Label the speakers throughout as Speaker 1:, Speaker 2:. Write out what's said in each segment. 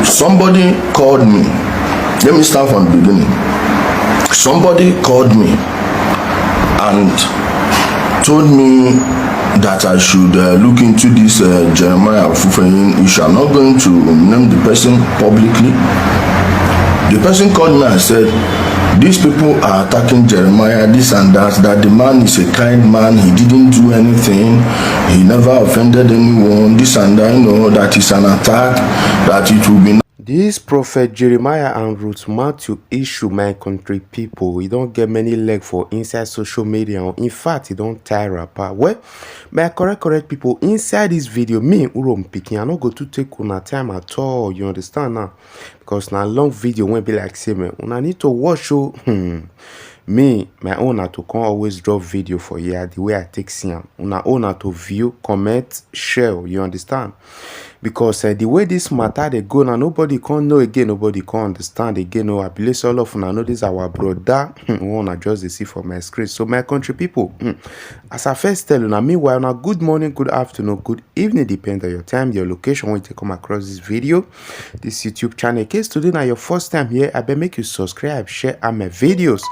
Speaker 1: Somebody called me. Let me start from the beginning. Somebody called me and told me that I should look into this Jeremiah Fufeyin issue. I'm not going to name the person publicly. The person called me and said, these people are attacking Jeremiah, this and that the man is a kind man, he didn't do anything, he never offended anyone, this and that, that is an attack, that it will be.
Speaker 2: This prophet Jeremiah and Ruth Mathew issue, my country people, he don't get many leg for inside social media. In fact, he don't tie rapper. Well, my correct people, inside this video, me Urom picking, I not go to take una time at all. You understand now? Because now long video won't be like say me. Una need to watch you. Me, my owner to come always drop video for you the way I take see am. Una owner to view, comment, share. You understand? Because the way this matter they go now, nobody can know again, nobody can understand again. No, I believe all of una know this our brother. Wanna just they see for my screen. So my country people, as I first tell you now, meanwhile, now good morning, good afternoon, good evening, depends on your time, your location when you come across this video, this YouTube channel. In case today now your first time here, I better make you subscribe, share and my videos.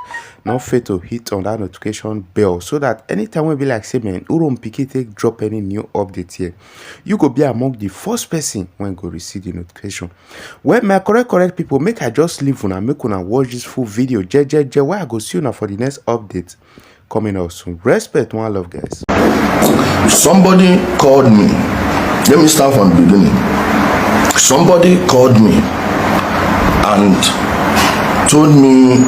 Speaker 2: Not fail to hit on that notification bell so that anytime we be like say man, Urom Piki take drop any new update here, you go be among the first person when go receive the notification. Well, my correct people, make I just leave una make una watch this full video. Je why I go see you for the next update coming out soon. Respect, one love, guys.
Speaker 1: Somebody called me. Let me start from the beginning. Somebody called me and told me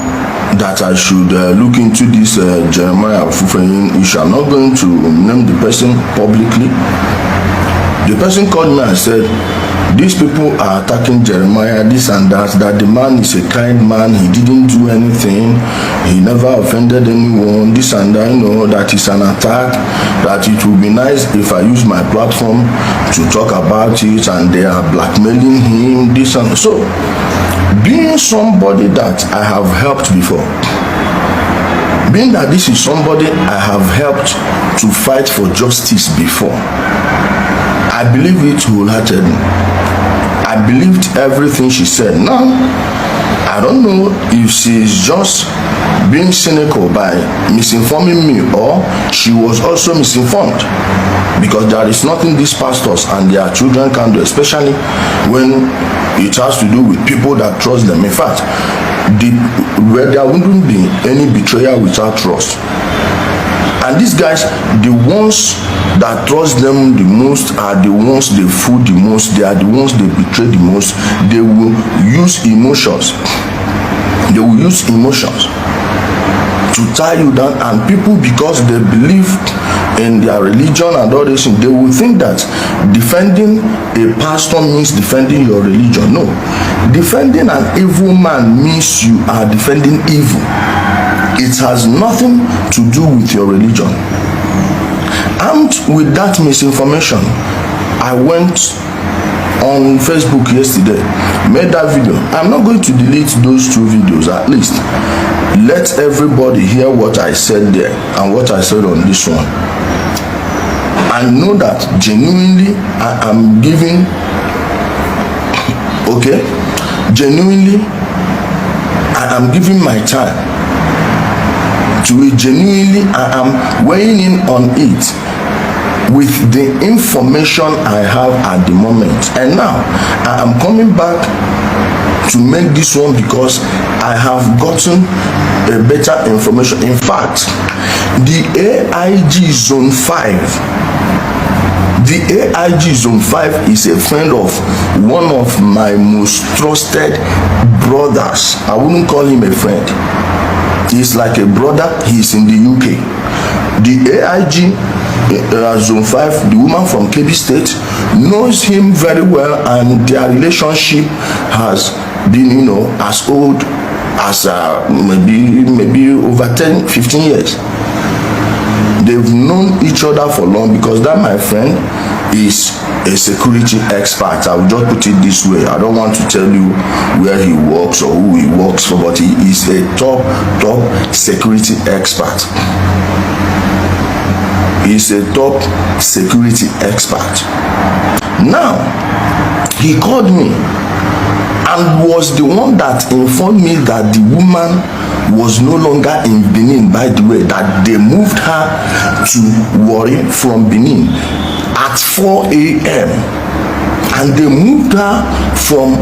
Speaker 1: that I should look into this Jeremiah Fufeyin issue. I'm not going to name the person publicly. The person called me and said, these people are attacking Jeremiah, this and that the man is a kind man, he didn't do anything, he never offended anyone, this and that, that is an attack, that it would be nice if I use my platform to talk about it, and they are blackmailing him, this and so. Being somebody that I have helped before, being that this is somebody I have helped to fight for justice before, I believe it wholeheartedly. I believed everything she said. Now, I don't know if she's just being cynical by misinforming me, or she was also misinformed, because there is nothing these pastors and their children can do, especially when it has to do with people that trust them. In fact, where there wouldn't be any betrayal without trust. And these guys, the ones that trust them the most are the ones they fool the most, they are the ones they betray the most. They will use emotions. They will use emotions to tie you down, and people, because they believe in their religion and all this, they will think that defending a pastor means defending your religion. No, defending an evil man means you are defending evil. It has nothing to do with your religion. Armed with that misinformation, I went on Facebook yesterday, made that video. I'm not going to delete those two videos. At least let everybody hear what I said there and what I said on this one, and know that genuinely I am giving, okay, genuinely I am giving my time to it. Genuinely I am weighing in on it with the information I have at the moment. And now I am coming back to make this one because I have gotten a better information. In fact, the AIG Zone 5, the AIG Zone 5 is a friend of one of my most trusted brothers. I wouldn't call him a friend. He's like a brother. He's in the UK. The AIG Zone 5, the woman from KB State, knows him very well, and their relationship has been, as old as maybe over 10-15 years. They've known each other for long, because that my friend is a security expert. I will just put it this way. I don't want to tell you where he works or who he works for, but he is a top security expert. He's a top security expert. Now, he called me and was the one that informed me that the woman was no longer in Benin, by the way, that they moved her to Warri from Benin at 4 a.m. and they moved her from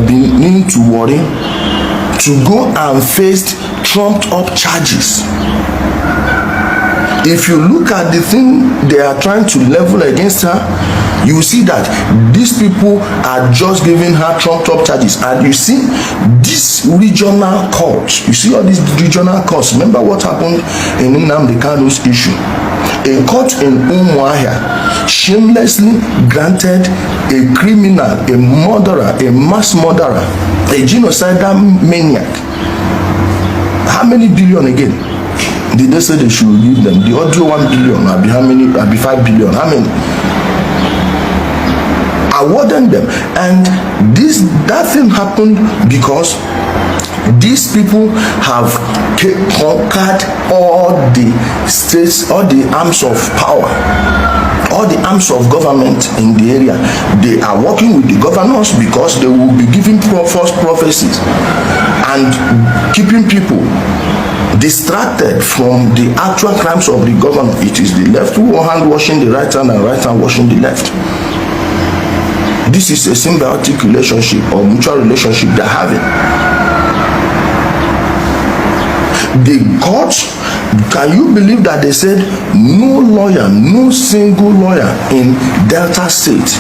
Speaker 1: Benin to Warri to go and face trumped up charges. If you look at the thing they are trying to level against her, you will see that these people are just giving her trumped up charges. And you see this regional court, you see all these regional courts. Remember what happened in Nnamdi Kanu's issue? A court in Umuahia shamelessly granted a criminal, a murderer, a mass murderer, a genocidal maniac. How many billion again did they say they should give them? The audio 1 billion, I'll be how many? I'll be 5 billion. How many? Awarding them. And that thing happened because these people have conquered all the states, all the arms of power, all the arms of government in the area. They are working with the governors because they will be giving false prophecies and keeping people distracted from the actual crimes of the governor. It is the left who hand washing the right hand and right hand washing the left. This is a symbiotic relationship or mutual relationship they're having. The court, can you believe that they said no lawyer, no single lawyer in Delta State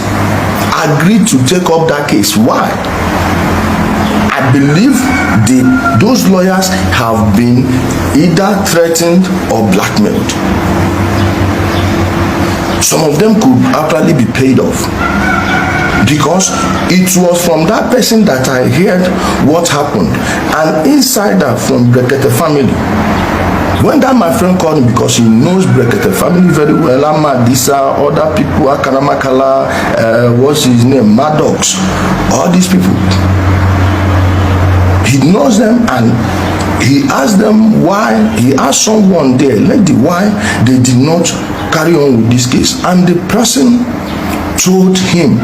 Speaker 1: agreed to take up that case? Why? I believe those lawyers have been either threatened or blackmailed. Some of them could actually be paid off, because it was from that person that I heard what happened. An insider from Brekete family. When that my friend called me, because he knows Brekete family very well, Amadisa, other people, Akaramakala, what's his name, Maddox, all these people. He knows them, and he asked them why. He asked someone there, why they did not carry on with this case. And the person told him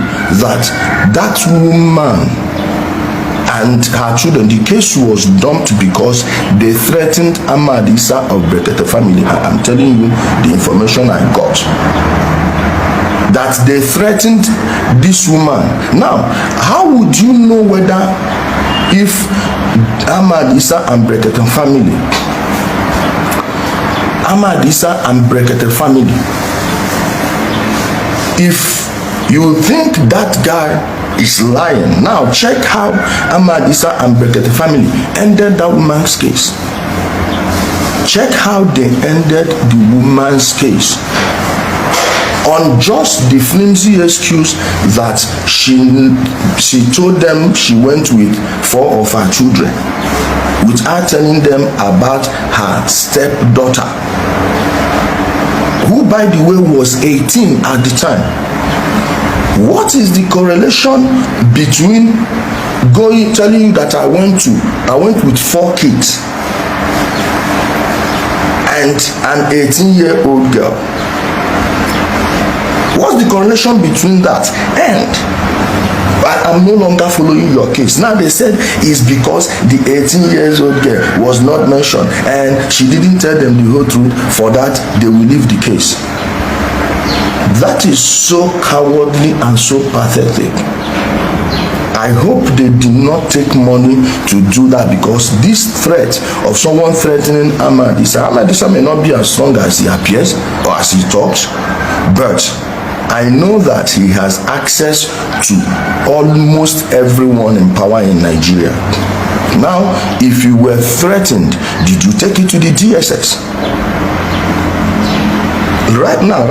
Speaker 1: that that woman and her children, the case was dumped because they threatened Amadisa of Brekete family. I'm telling you the information I got, that they threatened this woman. Now, how would you know whether if Amadisa and Brekete family, if you think that guy is lying, now check how Amadisa and Brekete family ended that woman's case. Check how they ended the woman's case on just the flimsy excuse that she told them she went with 4 of her children without telling them about her stepdaughter, who by the way was 18 at the time. What is the correlation between telling you that I went with 4 kids and an 18-year-old girl? What's the correlation between that? And I'm no longer following your case. Now they said it's because the 18-year-old girl was not mentioned and she didn't tell them the whole truth. For that, they will leave the case. That is so cowardly and so pathetic. I hope they did not take money to do that, because this threat of someone threatening Amadisa may not be as strong as he appears or as he talks, but I know that he has access to almost everyone in power in Nigeria. Now, if you were threatened, did you take it to the DSS? Right now,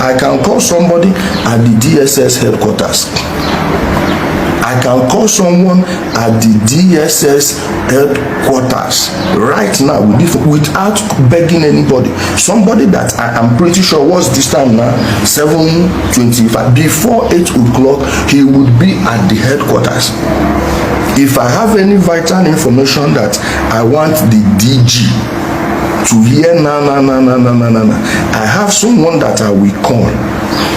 Speaker 1: I can call somebody at the DSS headquarters. I can call someone at the DSS headquarters right now without begging anybody. Somebody that I am pretty sure was this time now 7:25. Before 8 o'clock, he would be at the headquarters. If I have any vital information that I want the DG to hear na. I have someone that I will call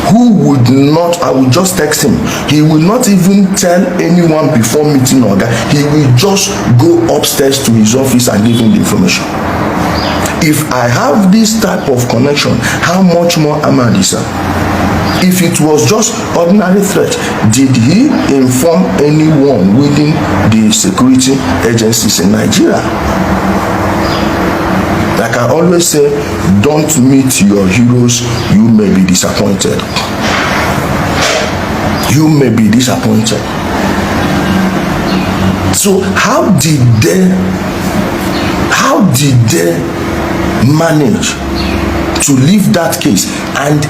Speaker 1: who would not, I will just text him. He will not even tell anyone before meeting Oga. He will just go upstairs to his office and give him the information. If I have this type of connection, how much more Amadi, sir? If it was just ordinary threat, did he inform anyone within the security agencies in Nigeria? Like I always say, don't meet your heroes, you may be disappointed. You may be disappointed. So how did they manage to leave that case and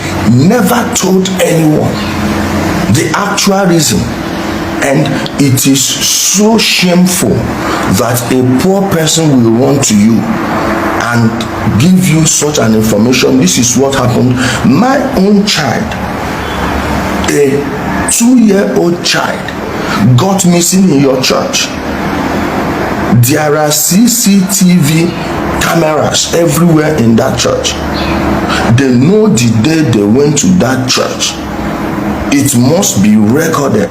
Speaker 1: never told anyone the actual reason? And it is so shameful that a poor person will run to you and give you such an information. This is what happened. My own child, a 2-year-old child, got missing in your church. There are CCTV cameras everywhere in that church. They know the day they went to that church. It must be recorded.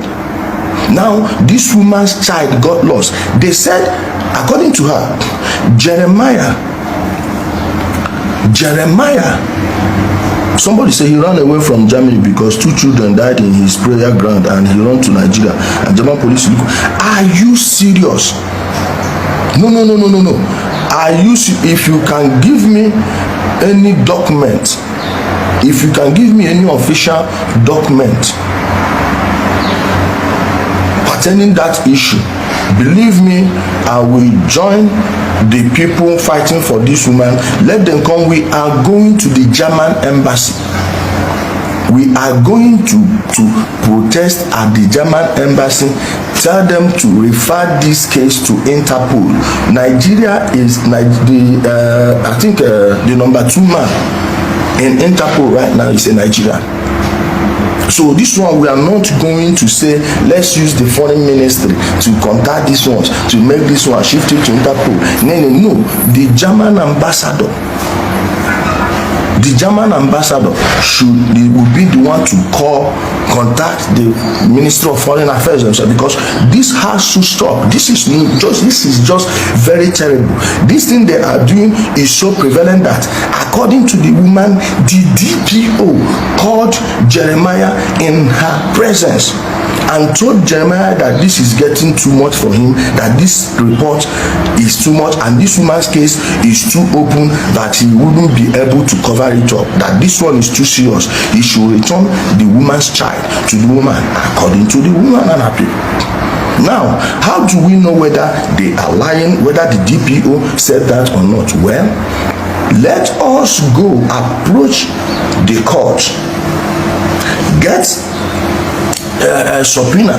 Speaker 1: Now, this woman's child got lost. They said, according to her, Jeremiah, somebody said he ran away from Germany because 2 children died in his prayer ground and he ran to Nigeria. And German police, are you serious? No. Are you, if you can give me any document, if you can give me any official document pertaining that issue, believe me, I will join the people fighting for this woman. Let them come. We are going to the German embassy. We are going to protest at the German embassy. Tell them to refer this case to Interpol. Nigeria is the number 2 man in Interpol right now is in Nigeria. So this one, we are not going to say, let's use the foreign ministry to contact these ones, to make this one shift it to Interpol. No. The German ambassador will be the one to contact the Minister of Foreign Affairs themselves, because this has to stop. This is just very terrible. This thing they are doing is so prevalent that, according to the woman, the DPO called Jeremiah in her presence and told Jeremiah that this is getting too much for him, that this report is too much and this woman's case is too open, that he wouldn't be able to cover it up, that this one is too serious. He should return the woman's child to the woman, according to the woman and her people. Now, how do we know whether they are lying, whether the DPO said that or not? Well, let us go approach the court, get a subpoena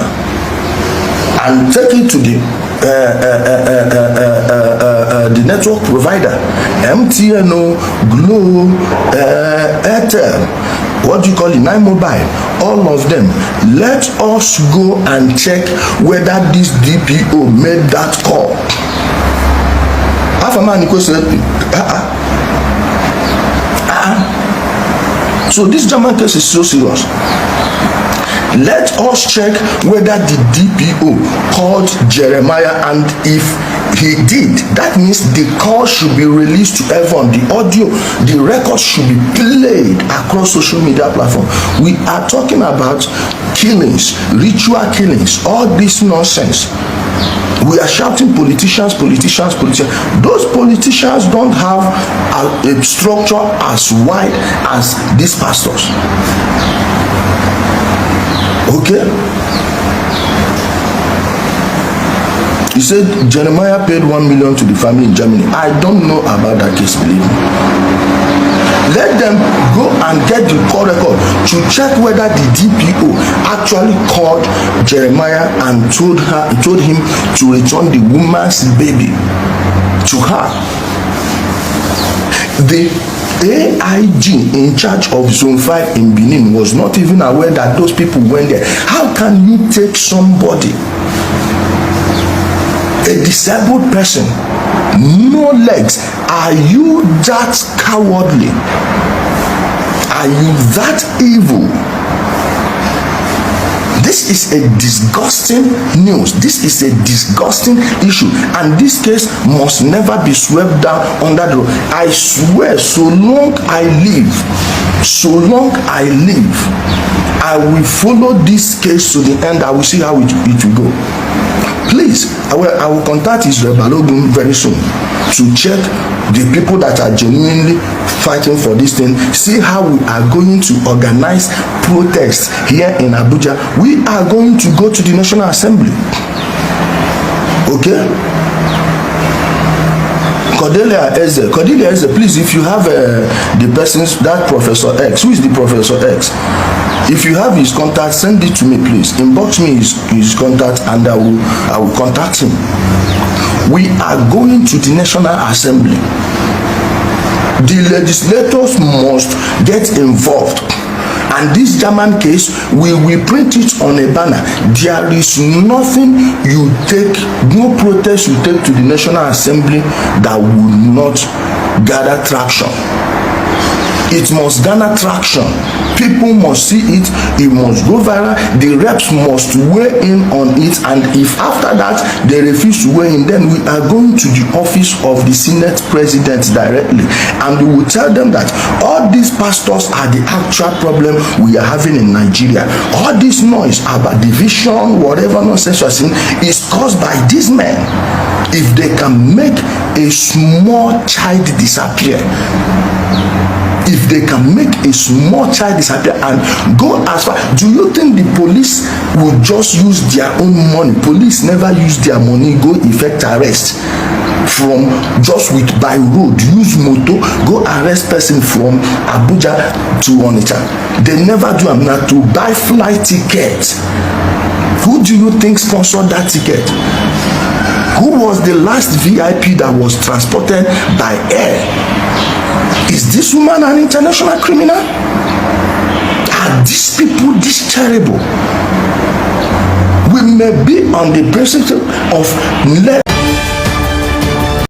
Speaker 1: and take it to the network provider, MTN, Glo, Airtel, what do you call it, 9 Mobile, all of them. Let us go and check whether this DPO made that call. Half a man said, So this German case is so serious. Let us check whether the DPO called Jeremiah, and if he did, that means the call should be released to everyone. The audio, the record should be played across social media platforms. We are talking about killings, ritual killings, all this nonsense. We are shouting politicians. Those politicians don't have a structure as wide as these pastors. Okay? He said Jeremiah paid 1 million to the family in Germany. I don't know about that case, believe me. Let them go and get the call record to check whether the DPO actually called Jeremiah and told him to return the woman's baby to her. The AIG in charge of Zone 5 in Benin was not even aware that those people went there. How can you take somebody, a disabled person, no legs. Are you that cowardly? Are you that evil? This is a disgusting news. This is a disgusting issue, and this case must never be swept down under the rug. I swear, so long I live, I will follow this case to the end. I will see how it will go. Please, I will contact Israel Balogun very soon to check the people that are genuinely fighting for this thing. See how we are going to organize protests here in Abuja. We are going to go to the National Assembly. Okay? Cordelia Eze, please, if you have the person's, that Professor X, who is the Professor X? If you have his contact, send it to me, please. Inbox me his contact, and I will contact him. We are going to the National Assembly. The legislators must get involved. And this German case, we will print it on a banner. There is nothing you take, no protest you take to the National Assembly that will not gather traction. It must garner traction. People must see it. It must go viral. The reps must weigh in on it. And if after that they refuse to weigh in, then we are going to the office of the Senate President directly, and we will tell them that all these pastors are the actual problem we are having in Nigeria. All this noise about division, whatever nonsense you are seeing, is caused by these men. If they can make a small child disappear, if they can make a small child disappear and go as far, do you think the police will just use their own money? Police never use their money, go effect arrest from just with by road, use motor, go arrest person from Abuja to Onitsha. They never do. I'm not to buy flight ticket. Who do you think sponsored that ticket? Who was the last VIP that was transported by air? Is this woman an international criminal? Are these people this terrible? We may be on the principle of